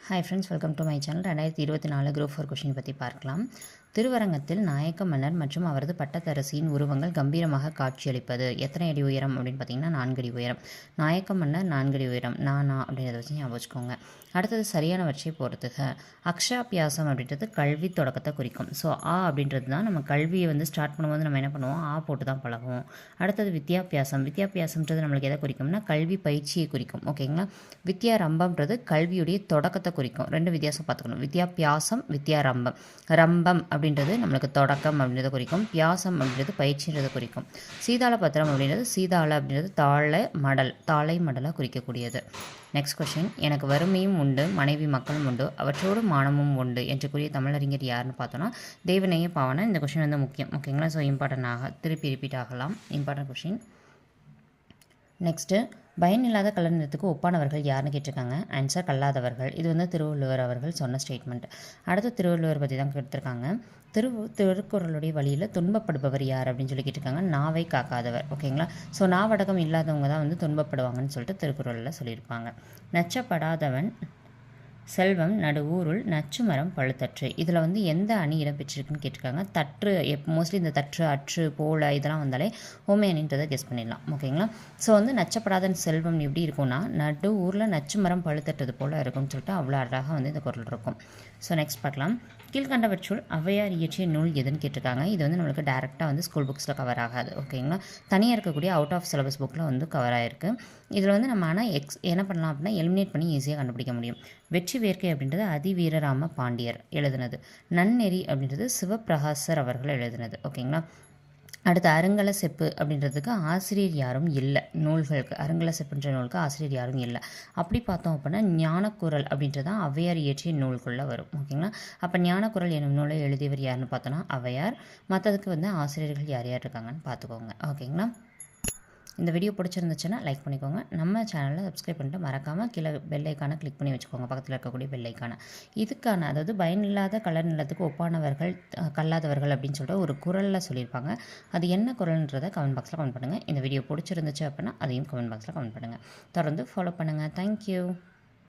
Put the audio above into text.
Hi friends, welcome to my channel. 2024 group 4 question பற்றி பார்க்கலாம். திருவரங்கத்தில் நாயக்க மன்னர் மற்றும் அவரது பட்டத்தரசியின் உருவங்கள் கம்பீரமாக காட்சியளிப்பது எத்தனை அடி உயரம் அப்படின்னு பார்த்தீங்கன்னா 4 அடி உயரம். நாயக்க மன்னர் 4 அடி உயரம். நானா அப்படின்றத வச்சு ஞாபகம் வச்சுக்கோங்க. அடுத்தது சரியானவற்றை பொறுத்துக. அக்ஷாபியாசம் அப்படின்றது கல்வி தொடக்கத்தை குறிக்கும். ஸோ ஆ அப்படின்றது தான் நம்ம கல்வியை ஸ்டார்ட் பண்ணும்போது நம்ம என்ன பண்ணுவோம், ஆ போட்டு தான் பழகுவோம். அடுத்தது வித்யாபியாசம். வித்யாபியாசம்ன்றது நம்மளுக்கு எதை குறிக்கும்னா கல்வி பயிற்சியை குறிக்கும். ஓகேங்களா. வித்யாரம்பம்ன்றது கல்வியுடைய தொடக்கத்தை குறிக்கும். ரெண்டு வித்தியாசம் பார்த்துக்கணும். வித்யாபியாசம், வித்யாரம்பம். ரம்பம் அப்படின்றது நம்மளுக்கு தொடக்கம் அப்படின்றத குறிக்கும். பியாசம் அப்படின்றது பயிற்சின்றதை குறிக்கும். சீதாள பத்திரம் அப்படின்றது சீதாள அப்படின்றது தாளை மடலை குறிக்கக்கூடியது. Next question. எனக்கு வறுமையும் உண்டு, மனைவி மக்களும் உண்டு, அவற்றோடு மானமும் உண்டு என்று கூறிய தமிழறிஞர் யாருன்னு பார்த்தோன்னா தெய்வநேய பாவனா. இந்த கொஷின் முக்கியம். ஓகேங்களா. ஸோ இம்பார்ட்டன்ட் திருப்பி ரிப்பீட் ஆகலாம். Important question. நெக்ஸ்ட்டு, பயனில்லாத கலர் நிறத்துக்கு ஒப்பானவர்கள் யாருன்னு கேட்டிருக்காங்க. ஆன்சர் கல்லாதவர்கள். இது திருவள்ளுவர் அவர்கள் சொன்ன ஸ்டேட்மெண்ட். அடுத்து திருவள்ளுவர் பற்றி தான் கேட்டிருக்காங்க. திருக்குறளுடைய வழியில் துன்பப்படுபவர் யார் அப்படின்னு சொல்லி கேட்டிருக்காங்க. நாவை காக்காதவர். ஓகேங்களா. ஸோ நாவடக்கம் இல்லாதவங்க தான் துன்பப்படுவாங்கன்னு சொல்லிட்டு திருக்குறளில் சொல்லியிருப்பாங்க. நச்சப்படாதவன் செல்வம் நடு ஊருள் நச்சு மரம் பழுத்தற்று. இதில் எந்த அணி இடம்பெற்றிருக்குன்னு கேட்டிருக்காங்க. தற்று மோஸ்ட்லி இந்த தற்று அற்று போல இதெல்லாம் வந்தாலே ஹோமே அணின்றதை கெஸ் பண்ணிடலாம். ஓகேங்களா. ஸோ நச்சப்படாத செல்வம் எப்படி இருக்கும்னா நடு ஊரில் நச்சு மரம் பழுத்தற்றது போல் இருக்கும்னு சொல்லிட்டு அவ்வளோ அழகாக இந்த குரல் இருக்கும். ஸோ நெக்ஸ்ட் பார்க்கலாம். கீழ்கண்டவற்றுள் ஔவையார் இயற்றிய நூல் எதுன்னு கேட்டிருக்காங்க. இது நம்மளுக்கு டேரெக்டாக ஸ்கூல் புக்ஸில் கவர் ஆகாது. ஓகேங்களா. தனியாக இருக்கக்கூடிய அவுட் ஆஃப் சிலபஸ் புக்கில் கவர் ஆகிருக்கு. இதில் நம்ம ஆனால் என்ன பண்ணலாம் அப்படின்னா எலிமினேட் பண்ணி ஈஸியாக கண்டுபிடிக்க முடியும். வெற்றி வேர்க்கை அப்படின்றது அதிவீரராம பாண்டியர் எழுதுனது. நன்னெறி அப்படின்றது சிவபிரகாசர் அவர்கள் எழுதுனது. ஓகேங்களா. அடுத்து அருங்கல செப்பு அப்படின்றதுக்கு ஆசிரியர் யாரும் இல்லை. நூல்களுக்கு அருங்கல செப்புன்ற நூலுக்கு ஆசிரியர் யாரும் இல்லை. அப்படி பார்த்தோம் அப்படின்னா ஞானக்குரல் அப்படின்றது தான் ஔவையார் இயற்றிய நூல்குள்ளே வரும். ஓகேங்களா. அப்போ ஞானக்குரல் என்னும் நூலை எழுதியவர் யாருன்னு பார்த்தோன்னா ஔவையார். மற்றதுக்கு ஆசிரியர்கள் யார் யார் இருக்காங்கன்னு பார்த்துக்கோங்க. ஓகேங்களா. இந்த வீடியோ பிடிச்சிருந்துச்சுன்னா லைக் பண்ணிக்கோங்க. நம்ம சேனலில் சப்ஸ்கிரைப் பண்ணிட்டு மறக்காமல் கீழே பெல் ஐக்கானை கிளிக் பண்ணி வச்சுக்கோங்க. பக்கத்தில் இருக்கக்கூடிய பெல் ஐக்கானை. இதுக்கான அதாவது பயனில்லாத கலர் நிலத்துக்கு ஒப்பானவர்கள் கல்லாதவர்கள் அப்படின்னு சொல்லிட்டு ஒரு குரலில் சொல்லியிருப்பாங்க. அது என்ன குரல்ன்றதை கமெண்ட் பாக்ஸில் கமெண்ட் பண்ணுங்கள். இந்த வீடியோ பிடிச்சிருந்துச்சு அப்படின்னா அதையும் கமெண்ட் பாக்ஸில் கமெண்ட் பண்ணுங்கள். தொடர்ந்து ஃபாலோ பண்ணுங்கள். தேங்க்யூ.